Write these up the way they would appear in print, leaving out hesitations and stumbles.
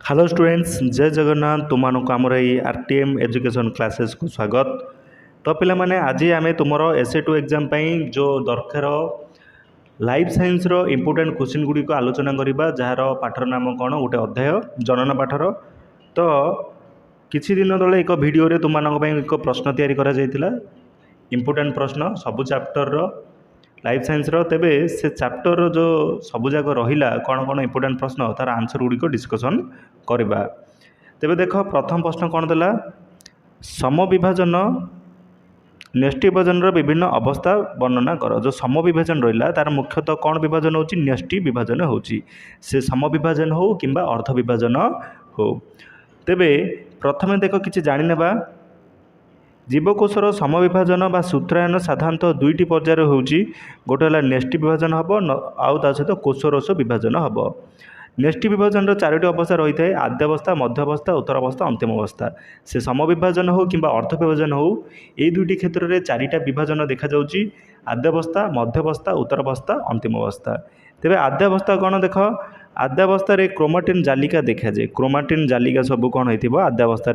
Hello students, जय जगन्नाथ। तुम आमर ये आरटीएम एजुकेशन क्लासेस को स्वागत। तो पिला माने आज आम तुम एसए2 एग्जाम जो दरकार लाइफ साइंस रो इम्पोर्टेंट क्वेश्चन गुड़ी को आलोचना करवा, जार पाठर नाम कौन गोटे अध्याय जनन पाठर। तो किछि दिन तले एक वीडियो रे तुम एक प्रश्न तैयारी करा जायतिला, इम्पोर्टेंट प्रश्न सबु चैप्टर रो लाइफ साइंस रो। तेबे से चैप्टर रो जो सबु जाक रहिला कौन कौन इम्पोर्टेंट प्रश्न तार आंसर गुड़ी को डिस्कसन करवा। तेबे देख प्रथम प्रश्न कौन देला, समविभाजन न्यष्टि विभाजन विभिन्न अवस्था वर्णना कर। जो समविभाजन रहा तार मुख्यतः कौन विभाजन होची, न्यष्टि विभाजन होची। से समविभाजन हो किंबा अर्ध विभाजन हो। तेबे प्रथमे देख किछि जानि नेबा, जीवकोशर समविभाजन बा सूत्रायन साधारणतः दुईटी पर्यायर होची। गोटे है न्यष्टि विभाजन हम आउ ता सहित कोशरस विभाजन हम। न्यष्टि विभाजन चारोटी अवस्था रही है, आद्यावस्था, मध्यावस्था, उत्तरावस्था, अंतिम अवस्था। से समविभाजन हो कि अर्ध विभाजन हो, ये दुईटी क्षेत्र में चारिटा विभाजन देखा जाउची, आद्यावस्था, मध्यावस्था, उत्तरावस्था, अंतिम अवस्था। तेबे आद्यावस्था कौन देख, आद्यावस्था क्रोमाटिन जालिका देखा जाए। क्रोमाटिन जालिका सब कौन हो आद्यावस्था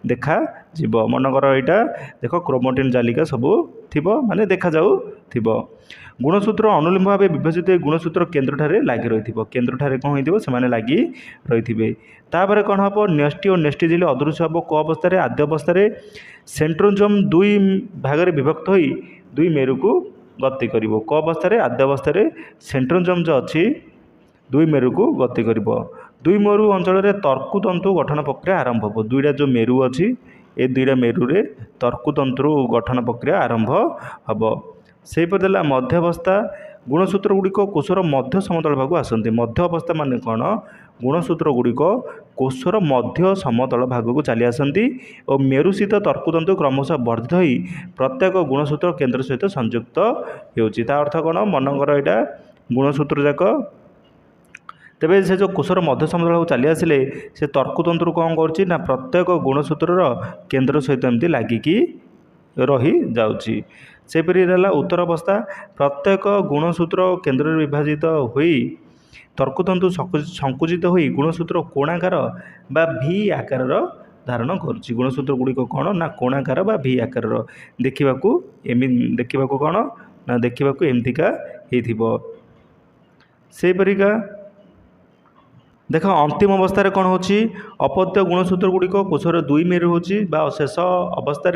देखा जीव। मनकर यहाँ देख क्रोमाटिन जालिका सब थी माने देखा जाऊ थिबो। गुणसूत्र अनुलम्ब भाव विभाजित गुणसूत्र केन्द्र ठारे लगी रही, केन्द्र ठारे कौन हो से लगी रही। तापर कौन हम, न्यष्टि और न्यष्टि झिल्ली अदृश्य हम को अवस्था, आद्यावस्था सेंट्रोजोम दुई भाग विभक्त हो दुई मेरु को गति कर। को अवस्था, आद्यावस्था सेंट्रोजोम जो अच्छी दुई मेरु को गति कर। दुई मेरु अंचल तर्कुतंतु गठन प्रक्रिया आरंभ हो। दुईटा जो मेरु अच्छी ए दुईटा मेरु रे तर्कुतंतु गठन प्रक्रिया आरंभ हम। से देला मध्यावस्था, गुणसूत्र गुड़िक कोशर मध्य समतल भाग आसती। मध्य अवस्था माने कौन, गुणसूत्र गुड़िक कोशर मध्य समतल भाग को चली आसती और मेरुस्थित तर्कुतंतु क्रमशः वर्धित हो प्रत्येक गुणसूत्र केन्द्र सहित संयुक्त होउची। ता अर्थ कौन, मनकर यहाँ गुणसूत्र जाक तेबे से जो कोशर मध्य समतल भाग चली आसिले से तर्कुतंतु कौन करछि ना प्रत्येक गुणसूत्रर केन्द्र सहित एमती लागिकी रही जाउची। सेपरि रहा उत्तर अवस्था, प्रत्येक गुणसूत्र केन्द्र विभाजित होई तर्कुतंतु संकुचित होई गुणसूत्र कोणाकार बा भी आकार धारण करुच्ची। गुणसूत्र गुड़िक कौन ना कोणाकार बा भी आकार देखा कौन ना देखा एमतिका होइथिबो। सेपरिका देख अंतिम अवस्था कौन हो, अपत्य गुणसूत्र गुड़िक कोशर दुई मेरु होची बा शेष अवस्था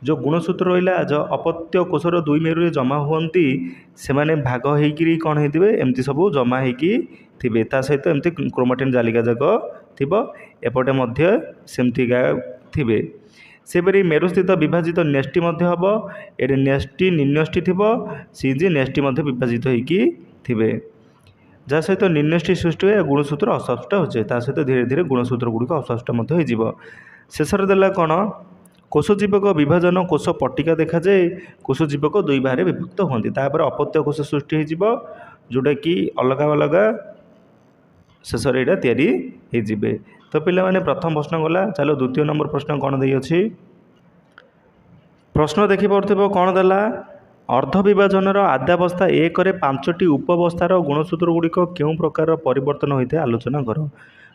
जो गुणसूत्र रहा जो अपत्य कोशर दुई मेरु जमा हुंती से माने भाग होइकिरी कौन होइथिबे एमती सब जमा होइकी थिबे। ता सहित एमती क्रोमाटिन जालिका जाक थिबो, एपटे मध्य सेमतिका थिबे। सेपरि मेरुस्थित विभाजित न्यष्टि मध्य हम, ये न्यष्टि निन्यष्टि थिबो, सीजे न्यष्टि मध्य विभाजित होइकी थिबे। जहाँ सहित निन्यष्टि सृष्टि हुए गुणसूत्र अस्पष्ट हो जाए, ता सहित धीरे धीरे गुणसूत्र गुड़िक अस्पष्ट हो। शेषर देला कौन, कोशजीवक विभाजन कोश पट्टिका देखा जाए। कोशजीवक दुई भाग विभक्त होती, तापर अपत्य कोश सृष्टि हो जोटा कि अलग अलग शेष यहाँ तैयारी हो। तो पिला माने प्रथम प्रश्न गला। चलो द्वितीय नंबर प्रश्न कौन दे अच्छी, प्रश्न देखी पार्थ्य कौन देला, अर्ध विभाजन आद्यावस्था एक पांचटी उपवस्थार गुणसूत्र गुड़िक क्यों प्रकार परिवर्तन होता है आलोचना कर।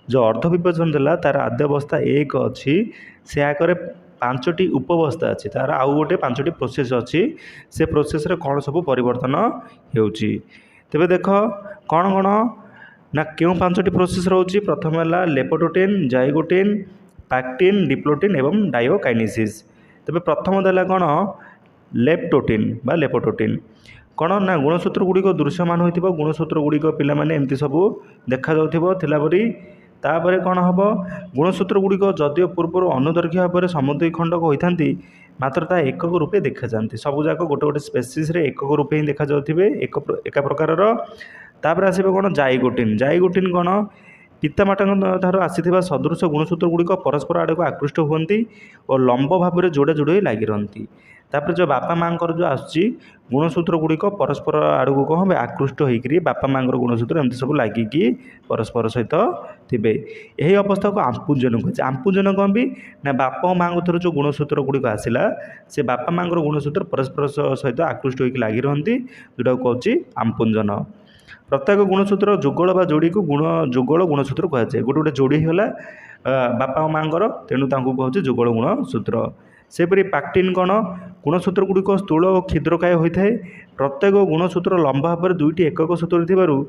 जो अर्ध विभाजन देला तार आद्यावस्था एक अच्छी, से आकर पांचटी उपवस्था अच्छी, तार आउ गोटे पांचटी प्रोसेस अच्छी, से प्रोसेस रे कौन सब परिवर्तन होउची। तेबे देख कौन कौन ना क्यों पांचटी प्रोसेस रोची। प्रथम है लेपोटोटिन, जाइगोटिन, पैक्टिन, डिप्लोटिन एवं डायोकाइनेसिस। तेबे प्रथम देला कौन, लेप्टोटिन बा लेपोटोटिन। कौन ना गुणसूत्र गुड़िक दृश्यमान होइथिबो, गुणसूत्र गुड़िक पिला माने एमती सब देखा जाउथिबो थिला परी। तापर कौन हम, गुणसूत्र गुड़िक जदिव पूर्व अनुदर्घ्य भाव में समुद्री खंडक होती मात्र ता एकक रूपे देखा जाती। सबूक गोटे गोटे स्पेसीस एकक रूपे ही देखा जाउथिबे एक प्रकार। तापर आसिबो कौन, जाइगोटिन। जाइगोटिन कौन, पितामाता ठार आसीथिबा सदृश गुणसूत्र गुड़िक परस्पर आड़ को आकृष्ट हुंती और लंब भाव में जोड़े जोड़े लगी रही। तापर जो बापा माँ जो आसुची गुणसूत्र गुड़िक परस्पर आड़ को कौन आकृष्ट होकर बापा माँ गुणसूत्र एमती सब लगिकी परस्पर सहित थे। यही अवस्था को आंपुंजन कहे। आंपुंजन कौन भी ना बापा माँ थर जो गुणसूत्र गुड़िक आसला से बापा माँ गुणसूत्र परस्पर सहित आकृष्ट होकर लगी रही, जोटा कहूँ आंपुंजन। प्रत्येक गुणसूत्र जुगल बा जोड़ी को जुगल गुणसूत्र कहुए गोटे गोटे जोड़ी होगा बापा माँगर तेणु कहूँ जुगल गुणसूत्र। सेपरी पैक्टिन कौन गुणसूत्र गुड़िक स्थूल और क्षुद्रकाय होता है। प्रत्येक गुणसूत्र लंबा भाव में दुईटी एकक सूत्र थिबारु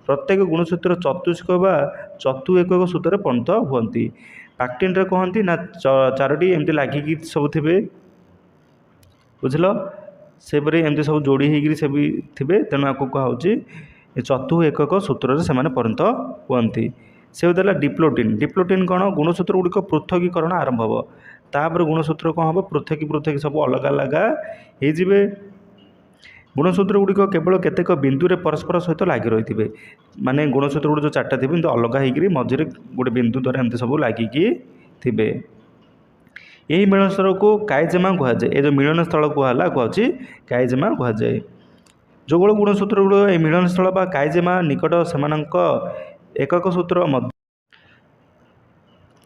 प्रत्येक गुणसूत्र चतुष्क बा चतु एकक सूत्र परिणत हुअन्ति। पैक्टिन रे कहती ना चारोटी एमती लगिकी सब थे बुझल सेपरी एमती सब जोड़ी होगी सब थे तेणु आपको कहुच्छी चतु एकक सूत्र से परिणत हुअन्ति। से देला डिप्लोटिन। डिप्लोटिन कौन गुणसूत्र गुड़िक पृथकीकरण आरंभ हम तापर गुणसूत्र कौन हम पृथकी पृथकी सब अलग अलग हो गुणसूत्र गुड़िक केवल केतेक बिंदु रे परस्पर सहित लगी रही है माने गुणसूत्र गुड़ जो चार्टा थे अलग हो मझे गोटे बिंदु द्वारा एमती सब लगिकी थे। यही मिलन स्थल को काइजेमा कहुए ये जो मिलन स्थल कहला कहे काइजेमा कहुए। जुगल गुणसूत्र गुड़ ये मिलन स्थल बा काइजेमा निकट से एकक सूत्र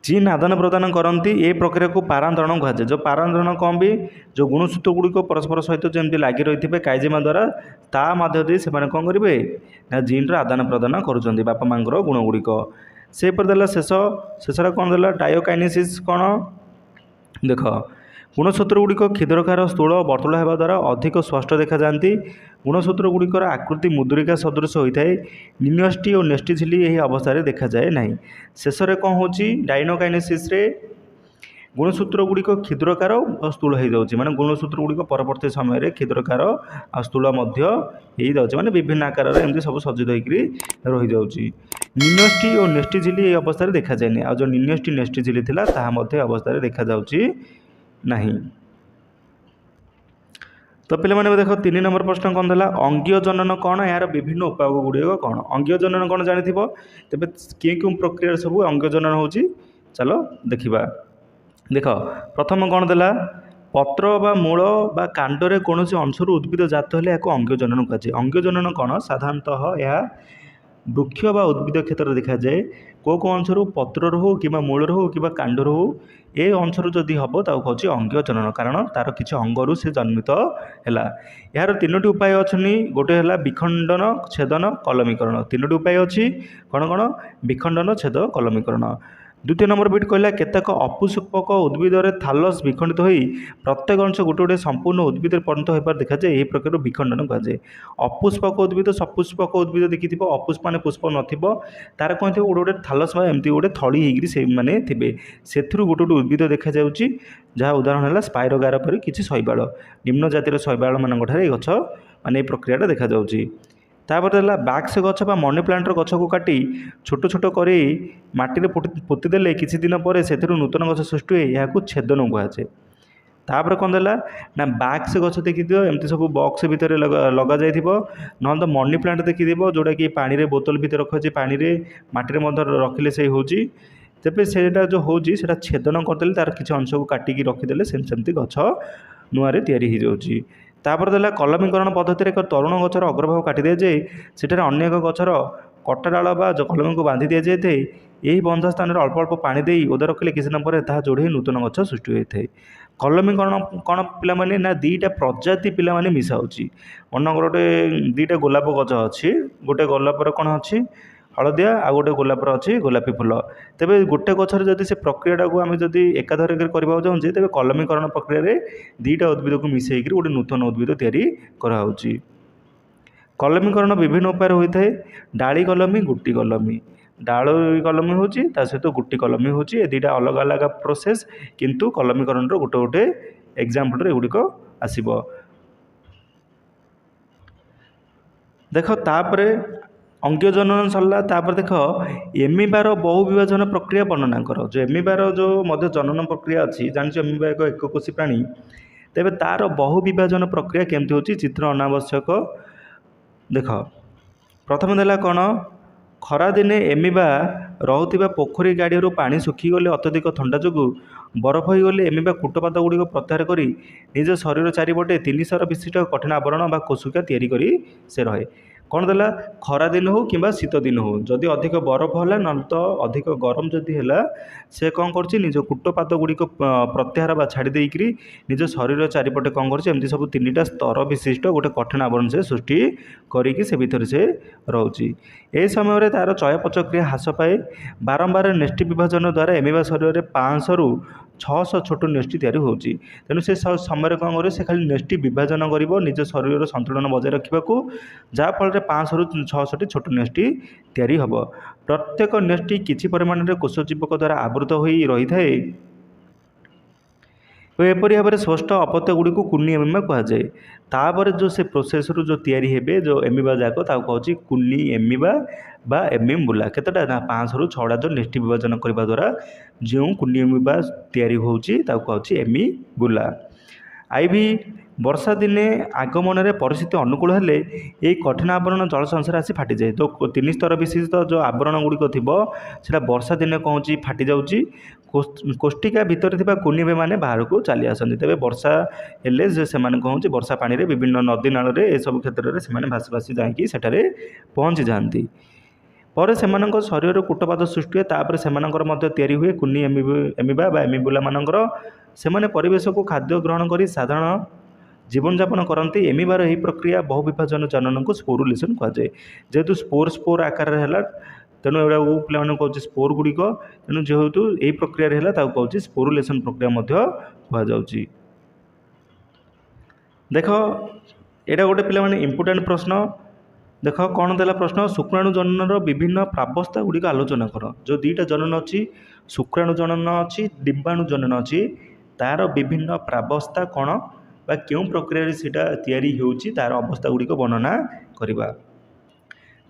जीन आदान प्रदान करती ये प्रक्रिया को पारांतरण कहुए। जो पारांतरण कौन भी जो गुणसूत्र गुड़िक परस्पर सहित जमी लगी रही है काइजेमा द्वारा ता मध्य से कौन करेंगे ना जीन आदान प्रदान कर बापा माँ गुण गुड़िक। से देला शेष शेषरा कौन देला डायोकाइनेसिस कौन देख गुणसूत्र गुड़िक क्षुद्रकार स्थूल वर्तुल होगा द्वारा अधिक स्पष्ट देखा जाती। गुणसूत्र गुड़िकर आकृति मुद्रिका सदृश होता है। निन्यष्टि और नेष्टि झिल्ली यही अवस्था देखा जाए ना। शेष में कौन हो डायनोकाइनेसिस गुणसूत्र गुड़िक क्षुद्रकार और स्थूल हो जाऊँगी माने गुणसूत्र गुड़िक परवर्ती समय क्षुद्रकार आ स्थूल हो जाऊँगी माने विभिन्न आकार एमती सब सज्जित होकर रही जाऊँगी। निन्यष्टि और नेष्टि झिल्ली ये अवस्था देखा जाए आ जो निन्यष्टि नेष्टि झिल्ली थिला ताहा अवस्था देखा जाऊँगी नहीं। तो पे देख 3 नंबर प्रश्न कौन था अंगीय जनन कौन यार विभिन्न उपाय गुड़िक कौन अंगीय जनन कौन जानी तेज क्यों प्रक्रिया सब अंगीय जनन हो चलो देखा। देख प्रथम कौन देला पत्र बा मूल बा कांडरे कौन अंशर उद्भिद जात हेले या अंगीय जनन कहुए। अंगीय जनन कौन साधारणतः यह वृक्ष बा उद्भिद क्षेत्र देखा जाए को अंशर पत्र हो कि मूल हो कि कांडर हो ए अंशर जदि हम कहूँ अंगीय जनन कारण तार किसी अंगरू से जन्मित है। यार 3टी उपाय अच्छी गोटे है विखंडन छेदन कलमीकरण 3टी उपाय अच्छी कौन कौन विखंडन छेद कलमीकरण। द्वितीय नंबर बिट कहला केतक अपुष्पक उद्भिद थालस विखंडित होई प्रत्येक अंश गोटे गोटे संपूर्ण उद्भिद परिणत होबार देखा जाए यही प्रकार विखंडन कहुए। अपुष्पक उद्भिद सपुष्पक उद्भिद देखी अपुष्प माने पुष्प नथिबो तार कौन थे गोटे गोटे थालस एमती गोटे थली होगी से माने थे से गोटे गोटे उद्भिद देखा जाऊँगी जहाँ उदाहरण है स्पाइरोगार पर किसी शैवाल निम्न जातिर शैवाल मानक गछ माने प्रक्रिया देखा जाऊँगी। तापर है बाक्स गछ बा मनी प्लांटर गछ को काटी छोट छोट कर माटी पोतीदेले किसी दिन पर से नूतन गछ सृष्टि हुए यहाँ छेदन कहुए। तापर कौन देला ना बाक्स गछ देखी एमती सब बक्स भितर लग जाइए ना तो मनी प्लांट देखी जोटा कि पानी रे बोतल भितर रखा पानी रे माटी रखिले से होची तेज से जो होची छेदन करदे तार किसी अंश को काटिकी रखीदे सेमती गछ नुआरे तैयारी हो जाऊँगी। तापर देला कलमीकरण पद्धति एक तरुण गचर अग्रभाग काटी दि जाए सेठार अन्य एक गचर कटा डाल बा कलमी को बांधि दि जाए यही बंधा स्थान में अल्प अल्प पानी दे ओदा रखिले किसी दिन पर ताहा जोड़े नूतन गछ सृष्टि होता है। कलमीकरण कौन पे ना 2टा प्रजाति पे मिसाऊँगी मन गोटे 2टा गोलाप गछ अच्छी गोटे गोलापर कौन अच्छी हलदिया आ गोटे गोलापर अच्छी गोलापी फूल तेरे गोटे गचर जदि से प्रक्रिया को आम जदि एकाधर करने चाहूँगे तेज कलमीकरण प्रक्रिया 2टा उद्भिद को मिसेक गोटे नूतन उद्भिद तैयारी कराऊँगी। कलमीकरण विभिन्न उपाय होता है डाली कलमी गुटी कलमी डाली कलमी हो सहित गुटी कलमी हो 2टा अलग अलग प्रोसेस किंतु कलमीकरण गोटे गोटे एग्जाम्पल एगुड़िक आसब। देख तापर अंगीय जनन सरला तापर देख एमिबार बहु विभाजन प्रक्रिया वर्णना कर जो एमिबार जो मध्य जनन प्रक्रिया अच्छी जान एमिबा एक एककोशी प्राणी तेरे तार बहु विभाजन प्रक्रिया केमती होची चित्र अनावश्यक। देख प्रथम देला कौन खरा दिने एमिबा रोथिबा पोखरी गाड़ियों पानी सुखीगले अत्यधिक थंडा जो बरफ हो गले एमिबा कूटपात गुड़िक प्रत्याहार कर निज शरीर चारिपटे 300 विशिष्ट कठिन आवरण बा कोशिका तैयारी करी से रहे। କ'ଣ ଦେଲା, ଖରା ଦିନ ହେଉ କିମ୍ବା ଶୀତ ଦିନ ହେଉ, ଯଦି ଅଧିକ ବରଫ ହେଲା ନହେଲେ ତ ଅଧିକ ଗରମ ଯଦି ହେଲା, ସେ କ'ଣ କରୁଛି ନିଜ କୂଟପାଦ ଗୁଡ଼ିକ ପ୍ରତ୍ୟାହାର ବା ଛାଡ଼ି ଦେଇକରି ନିଜ ଶରୀର ଚାରିପଟେ କ'ଣ କରୁଛି, ଏମିତି ସବୁ 3ଟା ସ୍ତର ବିଶିଷ୍ଟ ଗୋଟେ କଠିନ ଆବରଣ ସେ ସୃଷ୍ଟି କରିକି ସେ ଭିତରେ ସେ ରହୁଛି। ଏହି ସମୟରେ ତା'ର ଚୟାପଚୟ କ୍ରିୟା ହ୍ରାସ ପାଏ। ବାରମ୍ବାର ନେଷ୍ଟି ବିଭାଜନ ଦ୍ୱାରା ଏମିବା ଶରୀରରେ 500ରୁ 600 ଛୋଟ ନେଷ୍ଟି ତିଆରି ହେଉଛି। ତେଣୁ ସେ ସମୟରେ କ'ଣ କରିବ, ସେ ଖାଲି ନେଷ୍ଟି ବିଭାଜନ କରିବ ନିଜ ଶରୀରର ସନ୍ତୁଳନ ବଜାୟ ରଖିବାକୁ, ଯାହାଫଳରେ 500ରୁ 600ଟି ଛୋଟ ନେଷ୍ଟି ତିଆରି ହେବ। ପ୍ରତ୍ୟେକ ନେଷ୍ଟି କିଛି ପରିମାଣରେ କୋଷଜୀବକ ଦ୍ୱାରା ଆବୃତ ହୋଇ ରହିଥାଏ। ଏପରି ଭାବରେ ଷଷ୍ଠ ଅପତ୍ୟ ଗୁଡ଼ିକୁ କୁନି ଏମିବା କୁହାଯାଏ। ତାପରେ ଯେଉଁ ସେ ପ୍ରୋସେସରୁ ଯେଉଁ ତିଆରି ହେବେ ଯେଉଁ ଏମିବା ଯାକ ତାକୁ କହୁଛି କୁନି ଏମିବା ବା ଏମିବୁଲା। କେତେଟା ନା 500ରୁ 6ଟା ଯେଉଁ ନେଷ୍ଟି ବିଭାଜନ କରିବା ଦ୍ୱାରା ଯେଉଁ କୁନି ଏମିବା ତିଆରି ହେଉଛି ତାକୁ କହୁଛି ଏମିବୁଲା। ଆଇଭି ବର୍ଷା ଦିନେ ଆଗମନରେ ପରିସ୍ଥିତି ଅନୁକୂଳ ହେଲେ ଏହି କଠିନ ଆବରଣ ଜଳ ସଂସାର ଆସି ଫାଟିଯାଏ। ତ 3 ସ୍ତର ବିଶିଷ୍ଟ ଯେଉଁ ଆବରଣ ଗୁଡ଼ିକ ଥିବ ସେଇଟା ବର୍ଷା ଦିନେ କ'ଣ ହେଉଛି, ଫାଟି ଯାଉଛି। କୋଷ୍ଠିକା ଭିତରେ ଥିବା କୁନିବେମାନେ ବାହାରକୁ ଚାଲି ଆସନ୍ତି। ତେବେ ବର୍ଷା ହେଲେ ସେମାନେ କ'ଣ ହେଉଛି, ବର୍ଷା ପାଣିରେ ବିଭିନ୍ନ ନଦୀ ନାଳରେ ଏସବୁ କ୍ଷେତ୍ରରେ ସେମାନେ ଭାସି ଭାସି ଯାଇକି ସେଠାରେ ପହଞ୍ଚି ଯାଆନ୍ତି। ପରେ ସେମାନଙ୍କ ଶରୀରର କୂଟପାଦ ସୃଷ୍ଟି ହୁଏ। ତାପରେ ସେମାନଙ୍କର ମଧ୍ୟ ତିଆରି ହୁଏ କୁନି ଏମିବା ବା ଏମିବୁଲାମାନଙ୍କର। ସେମାନେ ପରିବେଶକୁ ଖାଦ୍ୟ ଗ୍ରହଣ କରି ସାଧାରଣ ଜୀବନଯାପନ କରନ୍ତି। ଏମିବାର ଏହି ପ୍ରକ୍ରିୟା ବହୁ ବିଭାଜନ ଜନନକୁ ସ୍ପୋରୁଲେସନ୍ କୁହାଯାଏ। ଯେହେତୁ ସ୍ପୋର ଆକାରରେ ହେଲା, ତେଣୁ ଏଗୁଡ଼ାକୁ ପିଲାମାନଙ୍କୁ କହୁଛି ସ୍ପୋର ଗୁଡ଼ିକ। ତେଣୁ ଯେହେତୁ ଏହି ପ୍ରକ୍ରିୟାରେ ହେଲା ତାକୁ କହୁଛି ସ୍ପୋରୁଲେସନ୍ ପ୍ରକ୍ରିୟା ମଧ୍ୟ କୁହାଯାଉଛି। ଦେଖ ଏଇଟା ଗୋଟେ ପିଲାମାନେ ଇମ୍ପୋର୍ଟାଣ୍ଟ ପ୍ରଶ୍ନ। ଦେଖ କ'ଣ ଦେଲା ପ୍ରଶ୍ନ, ଶୁକ୍ରାଣୁ ଜନନର ବିଭିନ୍ନ ପ୍ରାବସ୍ଥା ଗୁଡ଼ିକ ଆଲୋଚନା କର। ଯେଉଁ 2ଟା ଜନନ ଅଛି, ଶୁକ୍ରାଣୁ ଜନନ ଅଛି, ଡିମ୍ବାଣୁ ଜନନ ଅଛି, ତା'ର ବିଭିନ୍ନ ପ୍ରାବସ୍ଥା କ'ଣ ବା କେଉଁ ପ୍ରକ୍ରିୟାରେ ସେଇଟା ତିଆରି ହେଉଛି ତା'ର ଅବସ୍ଥା ଗୁଡ଼ିକ ବର୍ଣ୍ଣନା କରିବା।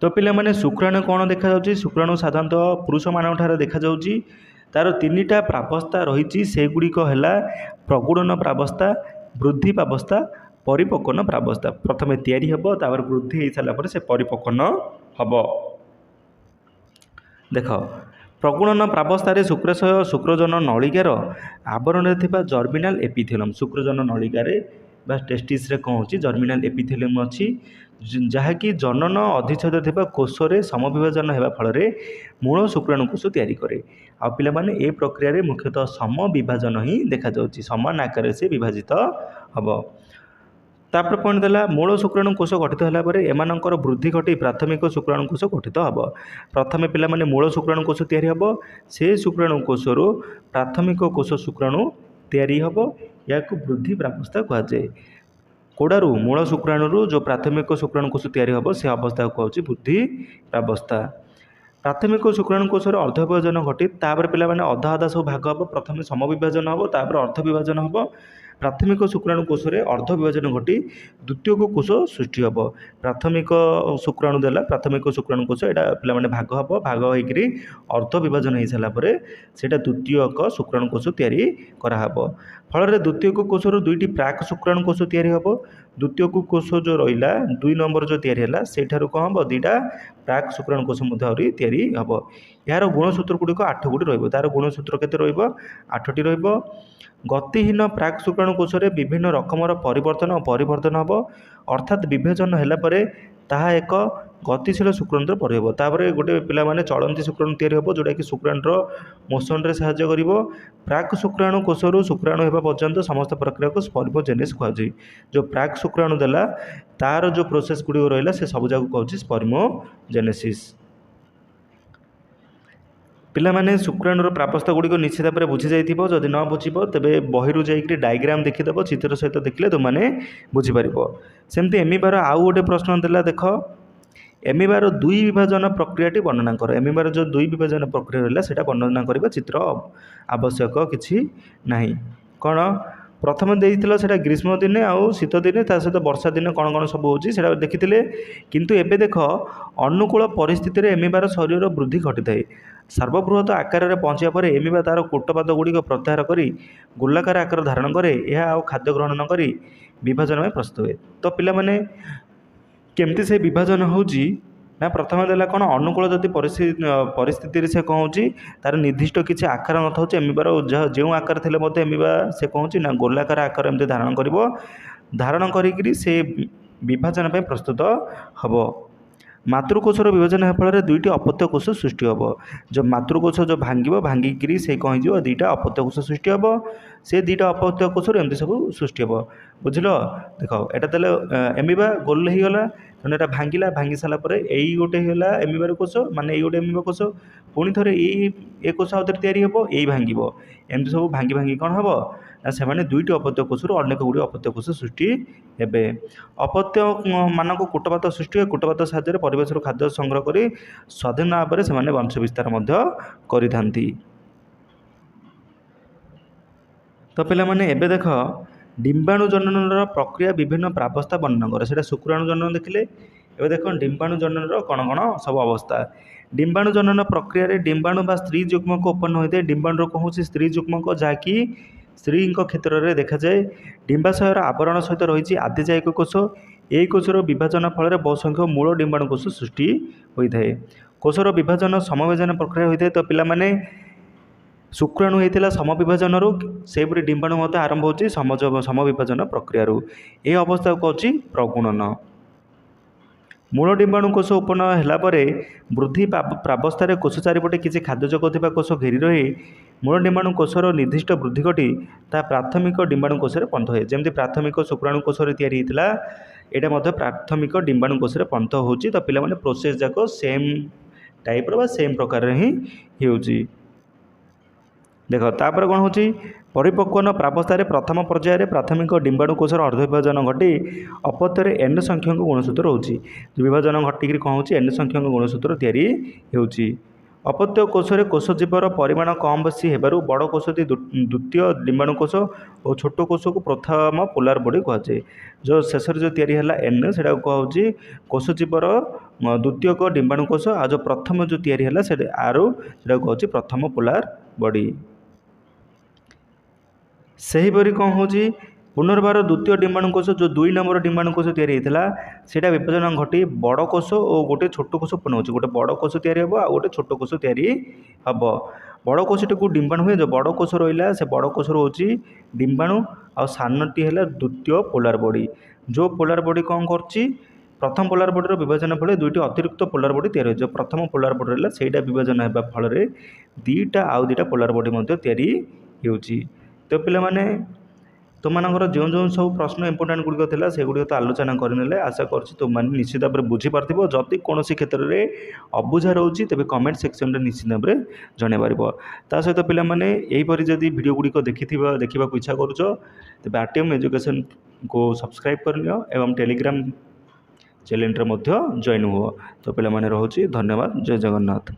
ତ ପିଲାମାନେ ଶୁକ୍ରାଣୁ କ'ଣ ଦେଖାଯାଉଛି, ଶୁକ୍ରାଣୁ ସାଧାରଣତଃ ପୁରୁଷମାନଙ୍କଠାରେ ଦେଖାଯାଉଛି। ତା'ର 3ଟା ପ୍ରାବସ୍ଥା ରହିଛି, ସେଗୁଡ଼ିକ ହେଲା ପ୍ରଗୁଣନ ପ୍ରାବସ୍ଥା, ବୃଦ୍ଧି ପ୍ରାବସ୍ଥା, ପରିପକ୍ୱନ ପ୍ରାବସ୍ଥା। ପ୍ରଥମେ ତିଆରି ହେବ, ତାପରେ ବୃଦ୍ଧି ହୋଇସାରିଲା ପରେ ସେ ପରିପକ୍ୱନ ହେବ। ଦେଖ ପ୍ରଗୁଣନ ପ୍ରାବସ୍ଥାରେ ଶୁକ୍ରାଶୟ ଶୁକ୍ରଜନ ନଳିକାର ଆବରଣରେ ଥିବା ଜର୍ମିନାଲ ଏପିଥେଲିୟମ୍, ଶୁକ୍ରଜନ ନଳିକାରେ ବା ଟେଷ୍ଟିସ୍ରେ କ'ଣ ହେଉଛି, ଜର୍ମିନାଲ ଏପିଥେଲିୟମ୍ ଅଛି, ଯାହାକି ଜନନ ଅଧିଚ୍ଛେଦ ଥିବା କୋଷରେ ସମବିଭାଜନ ହେବା ଫଳରେ ମୂଳ ଶୁକ୍ରାଣୁ କୋଷ ତିଆରି କରେ। ଆଉ ପିଲାମାନେ ଏ ପ୍ରକ୍ରିୟାରେ ମୁଖ୍ୟତଃ ସମବିଭାଜନ ହିଁ ଦେଖାଯାଉଛି, ସମାନ ଆକାରରେ ସେ ବିଭାଜିତ ହେବ। ତାପରେ ପଏଣ୍ଟ ଦେଲା ମୂଳ ଶୁକ୍ରାଣୁ କୋଷ ଗଠିତ ହେଲା ପରେ ଏମାନଙ୍କର ବୃଦ୍ଧି ଘଟି ପ୍ରାଥମିକ ଶୁକ୍ରାଣୁ କୋଷ ଗଠିତ ହେବ। ପ୍ରଥମେ ପିଲାମାନେ ମୂଳ ଶୁକ୍ରାଣୁ କୋଷ ତିଆରି ହେବ, ସେ ଶୁକ୍ରାଣୁ କୋଷରୁ ପ୍ରାଥମିକ କୋଷ ଶୁକ୍ରାଣୁ ତିଆରି ହେବ। ଏହାକୁ ବୃଦ୍ଧି ପ୍ରାବସ୍ଥା କୁହାଯାଏ। କୋଡ଼ାରୁ ମୂଳ ଶୁକ୍ରାଣୁରୁ ଯେଉଁ ପ୍ରାଥମିକ ଶୁକ୍ରାଣୁ କୋଷ ତିଆରି ହେବ ସେ ଅବସ୍ଥାକୁ କୁହାଯାଉଛି ବୃଦ୍ଧି ପ୍ରାବସ୍ଥା। ପ୍ରାଥମିକ ଶୁକ୍ରାଣୁ କୋଷରେ ଅର୍ଦ୍ଧ ବିଭାଜନ ଘଟି ତାପରେ ପିଲାମାନେ ଅଧା ଅଧା ସବୁ ଭାଗ ହେବ। ପ୍ରଥମେ ସମବିଭାଜନ ହେବ, ତାପରେ ଅର୍ଦ୍ଧ ବିଭାଜନ ହେବ। ପ୍ରାଥମିକ ଶୁକ୍ରାଣୁ କୋଷରେ ଅର୍ଦ୍ଧ ବିଭାଜନ ଘଟି ଦ୍ୱିତୀୟକ କୋଷ ସୃଷ୍ଟି ହେବ। ପ୍ରାଥମିକ ଶୁକ୍ରାଣୁ ଦେଲା, ପ୍ରାଥମିକ ଶୁକ୍ରାଣୁ କୋଷ ଏଇଟା ପିଲାମାନେ ଭାଗ ହେବ, ଭାଗ ହୋଇକରି ଅର୍ଦ୍ଧ ବିଭାଜନ ହୋଇସାରିଲା ପରେ ସେଇଟା ଦ୍ୱିତୀୟକ ଶୁକ୍ରାଣୁ କୋଷ ତିଆରି କରାହେବ। ଫଳରେ ଦ୍ୱିତୀୟକ କୋଷରୁ 2ଟି ପ୍ରାକ୍ ଶୁକ୍ରାଣୁ କୋଷ ତିଆରି ହେବ। ଦ୍ୱିତୀୟକ କୋଷ ଯେଉଁ ରହିଲା 2 ନମ୍ବର ଯେଉଁ ତିଆରି ହେଲା ସେଇଠାରୁ କ'ଣ ହେବ, 2ଟା ପ୍ରାକ୍ ଶୁକ୍ରାଣୁ କୋଷ ମଧ୍ୟ ଆହୁରି ତିଆରି ହେବ। ଏହାର ଗୁଣସୂତ୍ର ଗୁଡ଼ିକ 8 ଗୋଟି ରହିବ। ତା'ର ଗୁଣସୂତ୍ର କେତେ ରହିବ, 8ଟି ରହିବ। ଗତିହୀନ ପ୍ରାକ୍ ଶୁକ୍ରାଣୁ କୋଷରେ ବିଭିନ୍ନ ରକମର ପରିବର୍ତ୍ତନ ଓ ପରିବର୍ତ୍ତନ ହେବ, ଅର୍ଥାତ୍ ବିଭାଜନ ହେଲା ପରେ ତାହା ଏକ ଗତିଶୀଳ ଶୁକ୍ରାଣୁରେ ପରିହେବ। ତାପରେ ଗୋଟେ ପିଲାମାନେ ଚଳନ୍ତି ଶୁକ୍ରାଣୁ ତିଆରି ହେବ, ଯେଉଁଟାକି ଶୁକ୍ରାଣୁର ମୋସନରେ ସାହାଯ୍ୟ କରିବ। ପ୍ରାକ୍ ଶୁକ୍ରାଣୁ କୋଷରୁ ଶୁକ୍ରାଣୁ ହେବା ପର୍ଯ୍ୟନ୍ତ ସମସ୍ତ ପ୍ରକ୍ରିୟାକୁ ସ୍ପର୍ମୋଜେନେସିସ୍ କୁହାଯାଏ। ଯେଉଁ ପ୍ରାକ୍ ଶୁକ୍ରାଣୁ ଦେଲା ତା'ର ଯେଉଁ ପ୍ରୋସେସ୍ ଗୁଡ଼ିକ ରହିଲା ସେ ସବୁଯାକୁ କହୁଛି ସ୍ପର୍ମୋଜେନେସିସ୍। ପିଲାମାନେ ଶୁକ୍ରାଣୁର ପ୍ରାବସ୍ଥା ଗୁଡ଼ିକ ନିଶ୍ଚିତ ଭାବରେ ବୁଝି ଯାଇଥିବ। ଯଦି ନ ବୁଝିବ ତେବେ ବହିରୁ ଯାଇକରି ଡାଇଗ୍ରାମ ଦେଖିଦେବ, ଚିତ୍ର ସହିତ ଦେଖିଲେ ତୁମମାନେ ବୁଝିପାରିବ। ସେମିତି ଏମିବାର ଆଉ ଗୋଟେ ପ୍ରଶ୍ନ ଦେଲା, ଦେଖ ଏମିବାର 2 ବିଭାଜନ ପ୍ରକ୍ରିୟାଟି ବର୍ଣ୍ଣନା କର। ଏମିବାର ଯେଉଁ 2 ବିଭାଜନ ପ୍ରକ୍ରିୟା ରହିଲା ସେଇଟା ବର୍ଣ୍ଣନା କରିବା, ଚିତ୍ର ଆବଶ୍ୟକ କିଛି ନାହିଁ। କ'ଣ ପ୍ରଥମେ ଦେଇଥିଲ ସେଇଟା ଗ୍ରୀଷ୍ମ ଦିନେ ଆଉ ଶୀତ ଦିନେ, ତା ସହିତ ବର୍ଷା ଦିନେ କ'ଣ କ'ଣ ସବୁ ହେଉଛି ସେଇଟା ଦେଖିଥିଲେ। କିନ୍ତୁ ଏବେ ଦେଖ ଅନୁକୂଳ ପରିସ୍ଥିତିରେ ଏମିବାର ଶରୀରର ବୃଦ୍ଧି ଘଟିଥାଏ। ସର୍ବବୃହତ ଆକାରରେ ପହଞ୍ଚିବା ପରେ ଏମିବା ତା'ର କୂଟପାଦ ଗୁଡ଼ିକ ପ୍ରତ୍ୟାହାର କରି ଗୋଲାକାର ଆକାର ଧାରଣ କରେ। ଏହା ଆଉ ଖାଦ୍ୟ ଗ୍ରହଣ ନ କରି ବିଭାଜନ ପାଇଁ ପ୍ରସ୍ତୁତ ହୁଏ। ତ ପିଲାମାନେ କେମିତି ସେ ବିଭାଜନ ହେଉଛି ନା, ପ୍ରଥମେ ଦେଲା କ'ଣ, ଅନୁକୂଳ ଯଦି ପରିସ୍ଥିତିରେ ସେ କ'ଣ ହେଉଛି, ତା'ର ନିର୍ଦ୍ଦିଷ୍ଟ କିଛି ଆକାର ନଥାଉଛି। ଏମିବାର ଯେଉଁ ଆକାର ଥିଲେ ମଧ୍ୟ ଏମିବା ସେ କ'ଣ ହେଉଛି ନା ଗୋଲାକାର ଆକାର ଏମିତି ଧାରଣ କରିବ। ଧାରଣ କରିକିରି ସେ ବିଭାଜନ ପାଇଁ ପ୍ରସ୍ତୁତ ହେବ। मातृकोशर विभाजन हे फल दुईटी अपत्य कोश सृष्टि हम जो मातृकोश जो भांग भांगिकी से कौन हो दुईटा अपत्य कोश सृष्टि हम से दुईटा अपत्य कोशर एमती सब सृष्टि हम बुझल देख एटा तेल एमिबा गोल हो गला तेणु यहाँ भांगिला भांगी सारापर यही गोटे होगा एमिबार कोश माने यही गोटे एमिबा कोश पुणी थे ये कोश आउ थे या यही भांग एमती सब भांगी भांगी कौन हम ना से दुईटी अपत्य कोशर अनेक गुड़ी अपत्य कोश सृष्टि हे अपत्य मानक कूटपात सृष्टि हुए कूटपात साहाय्य परिवेश खाद्य संग्रह कर स्वाधीन भाव में से वंश विस्तार करि तो पे एबे देख डिम्बाणु जनन प्रक्रिया विभिन्न प्रावस्था वर्णन कर से शुक्राणु जनन देखिले एबे देख डिम्बाणु जनन कौन कौन सब अवस्था डिम्बाणु जनन प्रक्रिया डिम्बाणु बा स्त्री युग्मक उत्पन्न होता है डिम्बाणु कौन स्त्री युग्मक जहाँकि स्त्री क्षेत्र में देखा जाए डिम्बाशयर आवरण सहित रही आदिजायिक कोश यही कोशर विभाजन फल बहुसंख्यक मूल डिम्बाणु कोश सृष्टि होता है कोशर विभाजन समविभाजन प्रक्रिया होता है तो पिलामाने शुक्राणु होता समविभाजन सेपरी डिम्बाणु मत आरंभ हो समविभाजन प्रक्रिया ये अवस्था को कौच प्रगुणन मूल डिम्बाणु कोश उत्पन्न होगापर वृद्धि प्रावस्था कोश चारिपटे किसी खाद्य जगह कोश घेरी रही मूल डिम्बाणु कोशर निर्दिष्ट वृद्धि घटी ता प्राथमिक डिम्बाणु कोश पंथ हुए जमी प्राथमिक शुक्राणु कोश यहाँ प्राथमिक डिम्बाणु कोश पंथ हो तो पिला प्रोसेस जाक सेम टाइप सेम प्रकार ही होची देख तापर कौन हो परिपक्वन प्रावस्था प्रथम पर्यायर प्राथमिक डिम्बाणु कोशर अर्धविभाजन घटी अपत्यर एन संख्यक गुणसूत्र होची विभाजन घटिक कौन हो एन संख्यक गुणसूत्र तैयारी होची अपत्य कोशरे कोशजीवर परिमाण कम बेसी होबारु बड़ कोशटी द्वितीय डिम्बाणु कोश और छोट कोश को प्रथम पोलार बॉडी कहुए जो शेष जो तैयारी है एन से कहुच्छी कोशजीवर द्वितीयक डिम्बाणु कोश आ जो प्रथम जो तैयारी है आरु से कहुच्छी प्रथम पोलार बॉडी सेहीपरि कौन हो पुनर्बार द्वितीय डिम्बाणु कोश जो 2 नंबर डिम्बाणु कोश तैयारी होता है विभाजन घटी बड़ कोश और गोटे छोट कोश उत्पन्न हो गोटे बड़ कोश तैयारी हम आ गोटे छोट कोश तैयारी हम बड़ कोशटी को डिम्बाणु हुए जो बड़ कोश रहा से बड़ कोश हूँ डिम्बाणु आ सानटी है द्वितीय पोलार बॉडी जो पोलार बॉडी कौन कर प्रथम पोलार बॉडी विभाजन फल दुईटी अतिरिक्त पोलार बॉडी तैयारी जो प्रथम पोलार बॉडी रहा से विभाजन होगा फल दुईटा आउ दुईटा पोलार बॉडी तैयारी होची तो पिला माने तुमर जो जो सब प्रश्न इंपोर्टाट गुड़िक था से गुड़िक तो आलोचना करने आशा कर तुमने निश्चित भाव में बुझीपार जदि कौन क्षेत्र में अबुझा रोचे तेज कमेंट सेक्शन में निश्चित भाव में जनईपर ता सहित पाने यहीपरि जदि वीडियो गुड़िक देखा इच्छा करुच तेज आरटीएम एजुकेशन को सब्सक्राइब करनियो एवं टेलीग्राम चैनल जॉइन हुआ तो पे रोचे धन्यवाद जय जगन्नाथ।